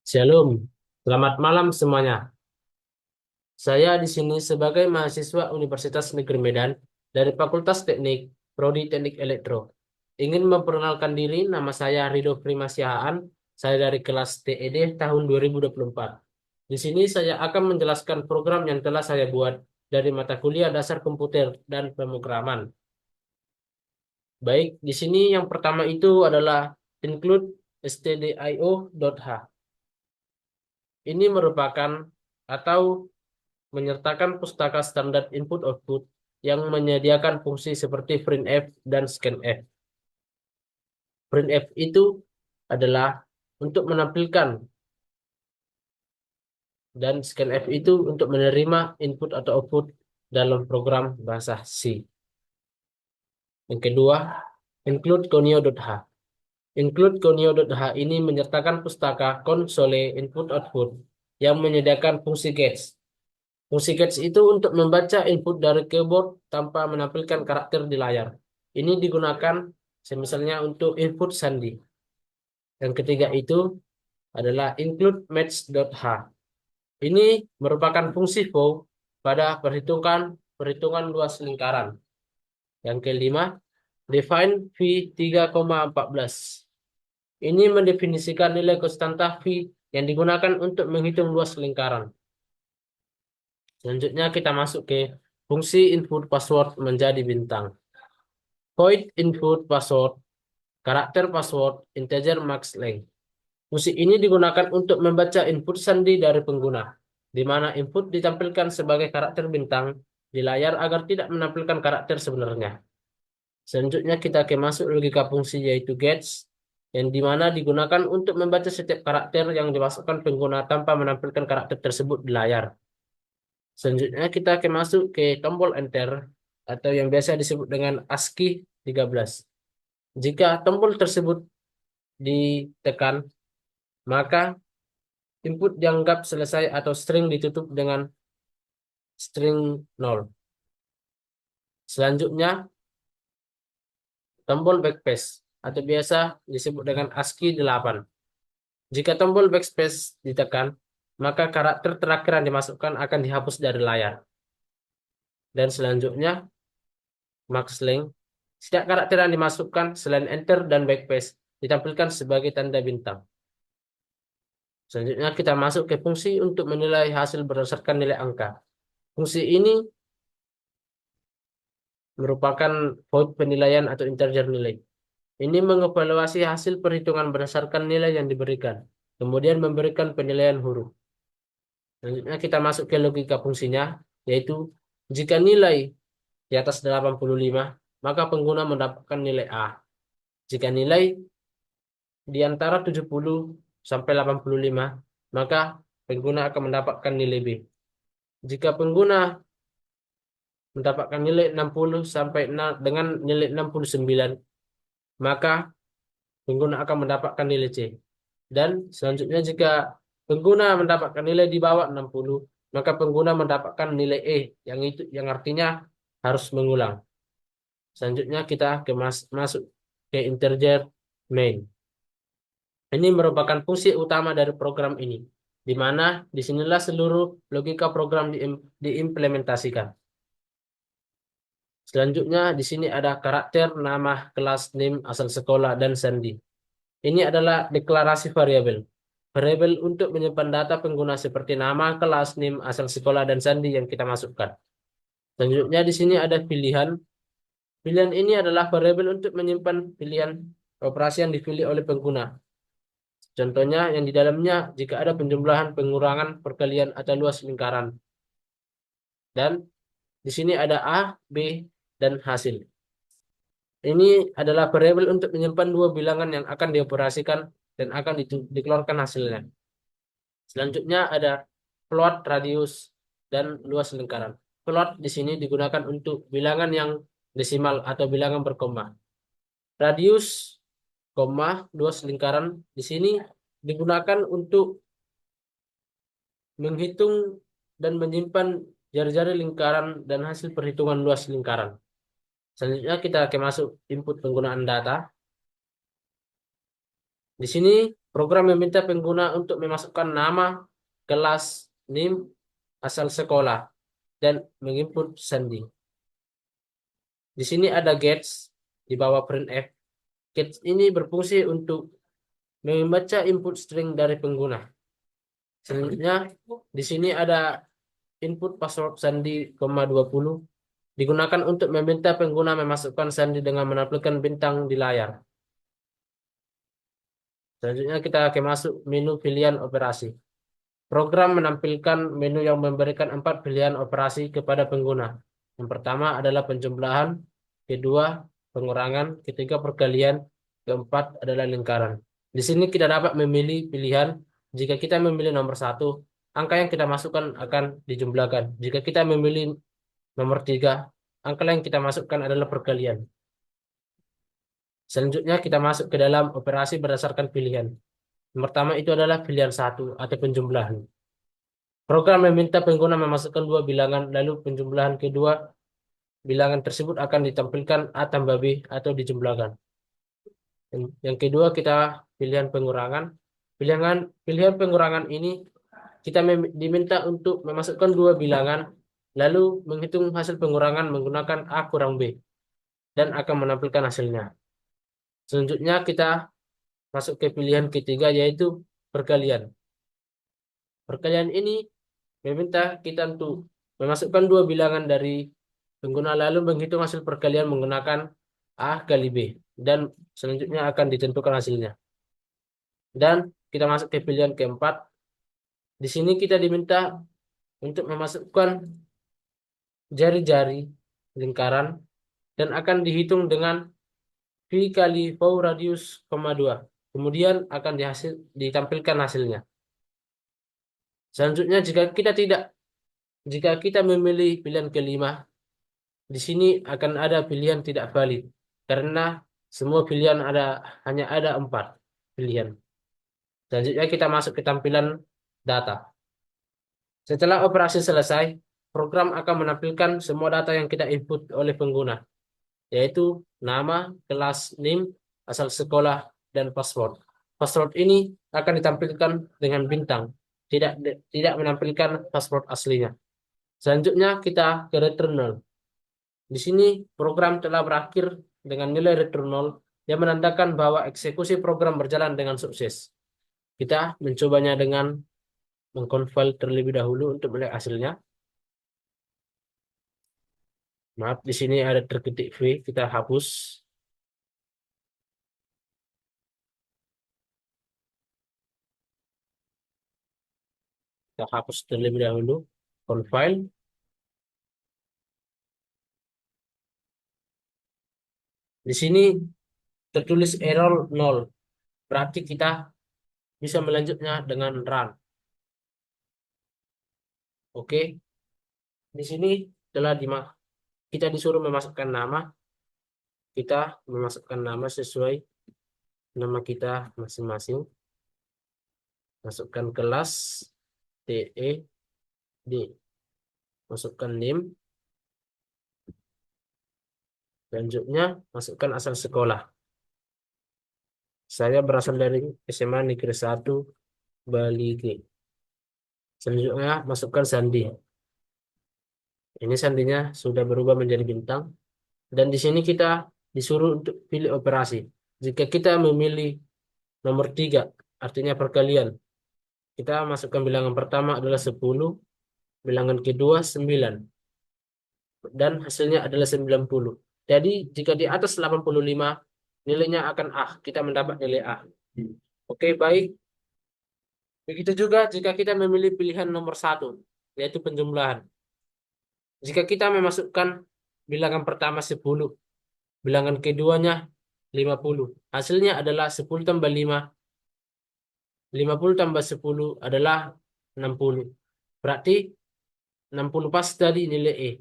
Shalom, selamat malam semuanya. Saya di sini sebagai mahasiswa Universitas Negeri Medan dari Fakultas Teknik, Prodi Teknik Elektro. Ingin memperkenalkan diri, nama saya Rido Primasiahaan, saya dari kelas TED tahun 2024. Di sini saya akan menjelaskan program yang telah saya buat dari mata kuliah dasar komputer dan pemrograman. Baik, di sini yang pertama itu adalah include stdio.h. Ini merupakan atau menyertakan pustaka standar input-output yang menyediakan fungsi seperti printf dan scanf. Printf itu adalah untuk menampilkan dan scanf itu untuk menerima input atau output dalam program bahasa C. Yang kedua, include conio.h. Include conio.h ini menyertakan pustaka konsole input-output yang menyediakan fungsi gets. Fungsi gets itu untuk membaca input dari keyboard tanpa menampilkan karakter di layar. Ini digunakan misalnya untuk input sandi. Yang ketiga itu adalah include match.h. Ini merupakan fungsi for pada perhitungan luas lingkaran. Yang kelima, define V3,14. Ini mendefinisikan nilai konstanta V yang digunakan untuk menghitung luas lingkaran. Selanjutnya kita masuk ke fungsi input password menjadi bintang. Void input password, karakter password, integer max length. Fungsi ini digunakan untuk membaca input sandi dari pengguna, di mana input ditampilkan sebagai karakter bintang di layar agar tidak menampilkan karakter sebenarnya. Selanjutnya kita ke masuk logika fungsi yaitu gets, yang di mana digunakan untuk membaca setiap karakter yang dimasukkan pengguna tanpa menampilkan karakter tersebut di layar. Selanjutnya kita akan masuk ke tombol enter atau yang biasa disebut dengan ASCII 13. Jika tombol tersebut ditekan, maka input dianggap selesai atau string ditutup dengan string 0. Selanjutnya tombol backspace atau biasa disebut dengan ASCII 8. Jika tombol backspace ditekan, maka karakter terakhir yang dimasukkan akan dihapus dari layar. Dan selanjutnya max length. Setiap karakter yang dimasukkan selain enter dan backspace ditampilkan sebagai tanda bintang. Selanjutnya kita masuk ke fungsi untuk menilai hasil berdasarkan nilai angka. Fungsi ini merupakan void penilaian atau integer nilai. Ini mengevaluasi hasil perhitungan berdasarkan nilai yang diberikan, kemudian memberikan penilaian huruf. Selanjutnya kita masuk ke logika fungsinya, yaitu jika nilai di atas 85, maka pengguna mendapatkan nilai A. Jika nilai di antara 70 sampai 85, maka pengguna akan mendapatkan nilai B. Jika pengguna mendapatkan nilai 60 sampai dengan nilai 69, maka pengguna akan mendapatkan nilai C. Dan selanjutnya jika pengguna mendapatkan nilai di bawah 60, maka pengguna mendapatkan nilai E, yang artinya harus mengulang. Selanjutnya kita masuk ke integer main. Ini merupakan fungsi utama dari program ini, di mana disinilah seluruh logika program diimplementasikan. Selanjutnya di sini ada karakter, nama, kelas, name, asal sekolah, dan sandi. Ini adalah deklarasi variabel. Variabel untuk menyimpan data pengguna seperti nama, kelas, name, asal sekolah, dan sandi yang kita masukkan. Selanjutnya di sini ada pilihan. Pilihan ini adalah variabel untuk menyimpan pilihan operasi yang dipilih oleh pengguna. Contohnya yang di dalamnya jika ada penjumlahan, pengurangan, perkalian, atau luas lingkaran. Dan di sini ada A, B, dan hasil. Ini adalah variabel untuk menyimpan dua bilangan yang akan dioperasikan dan akan dikeluarkan hasilnya. Selanjutnya ada float radius. dan luas lingkaran. Float di sini digunakan untuk bilangan yang desimal atau bilangan berkoma. Radius, koma, luas lingkaran di sini digunakan untuk menghitung dan menyimpan jari-jari lingkaran dan hasil perhitungan luas lingkaran. Selanjutnya kita akan masuk input penggunaan data. Di sini program meminta pengguna untuk memasukkan nama, kelas, NIM, asal sekolah, dan menginput sandi. Di sini ada gets di bawah printf. Gets ini berfungsi untuk membaca input string dari pengguna. Selanjutnya di sini ada input password sandi, 20 digunakan untuk meminta pengguna memasukkan sandi dengan menampilkan bintang di layar. Selanjutnya kita akan masuk menu pilihan operasi. Program menampilkan menu yang memberikan 4 pilihan operasi kepada pengguna. Yang pertama adalah penjumlahan, kedua pengurangan, ketiga perkalian, keempat adalah lingkaran. Di sini kita dapat memilih pilihan. Jika kita memilih nomor 1, angka yang kita masukkan akan dijumlahkan. Jika kita memilih nomor 3, angka yang kita masukkan adalah perkalian. Selanjutnya kita masuk ke dalam operasi berdasarkan pilihan. Yang pertama itu adalah pilihan 1 atau penjumlahan. Program meminta pengguna memasukkan 2 bilangan, lalu penjumlahan kedua bilangan tersebut akan ditampilkan A tambah B atau dijumlahkan. Yang kedua kita pilihan pengurangan. Pilihan pengurangan ini kita diminta untuk memasukkan 2 bilangan, lalu menghitung hasil pengurangan menggunakan A kurang B dan akan menampilkan hasilnya. Selanjutnya kita masuk ke pilihan ketiga yaitu perkalian. Perkalian ini meminta kita untuk memasukkan 2 bilangan dari pengguna lalu menghitung hasil perkalian menggunakan A kali B dan selanjutnya akan ditentukan hasilnya. Dan kita masuk ke pilihan keempat. Di sini kita diminta untuk memasukkan jari-jari lingkaran dan akan dihitung dengan V kali V radius, 2. Kemudian akan ditampilkan hasilnya. Selanjutnya jika kita memilih pilihan kelima, di sini akan ada pilihan tidak valid karena semua pilihan hanya ada 4 pilihan. Selanjutnya kita masuk ke tampilan data. Setelah operasi selesai, program akan menampilkan semua data yang kita input oleh pengguna, yaitu nama, kelas, NIM, asal sekolah, dan password. Password ini akan ditampilkan dengan bintang, tidak menampilkan password aslinya. Selanjutnya kita ke return null. Di sini program telah berakhir dengan nilai return null yang menandakan bahwa eksekusi program berjalan dengan sukses. Kita mencobanya dengan mengcompile terlebih dahulu untuk melihat hasilnya. Maaf, di sini ada terketik V, kita hapus. Kita hapus terlebih dahulu. Compile. Di sini tertulis error 0. Berarti kita bisa melanjutnya dengan run. Oke. Di sini telah kita disuruh memasukkan nama. Kita memasukkan nama sesuai nama kita masing-masing. Masukkan kelas TE D. Masukkan NIM. Selanjutnya masukkan asal sekolah. Saya berasal dari SMA Negeri 1 Bali G. Selanjutnya masukkan sandi. Ini sandinya sudah berubah menjadi bintang. Dan di sini kita disuruh untuk pilih operasi. Jika kita memilih nomor 3, artinya perkalian. Kita masukkan bilangan pertama adalah 10, bilangan kedua 9. Dan hasilnya adalah 90. Jadi jika di atas 85, nilainya akan A. Kita mendapat nilai A. Oke, baik. Begitu juga jika kita memilih pilihan nomor 1, yaitu penjumlahan. Jika kita memasukkan bilangan pertama 10, bilangan keduanya 50. Hasilnya adalah 10 tambah 5. 50 tambah 10 adalah 60. Berarti 60 pas tadi nilai E.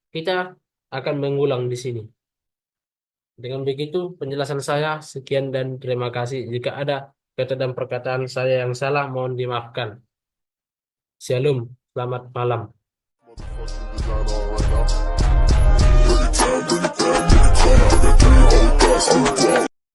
Kita akan mengulang di sini. Dengan begitu penjelasan saya sekian dan terima kasih. Jika ada kata dan perkataan saya yang salah mohon dimaafkan. Shalom, selamat malam.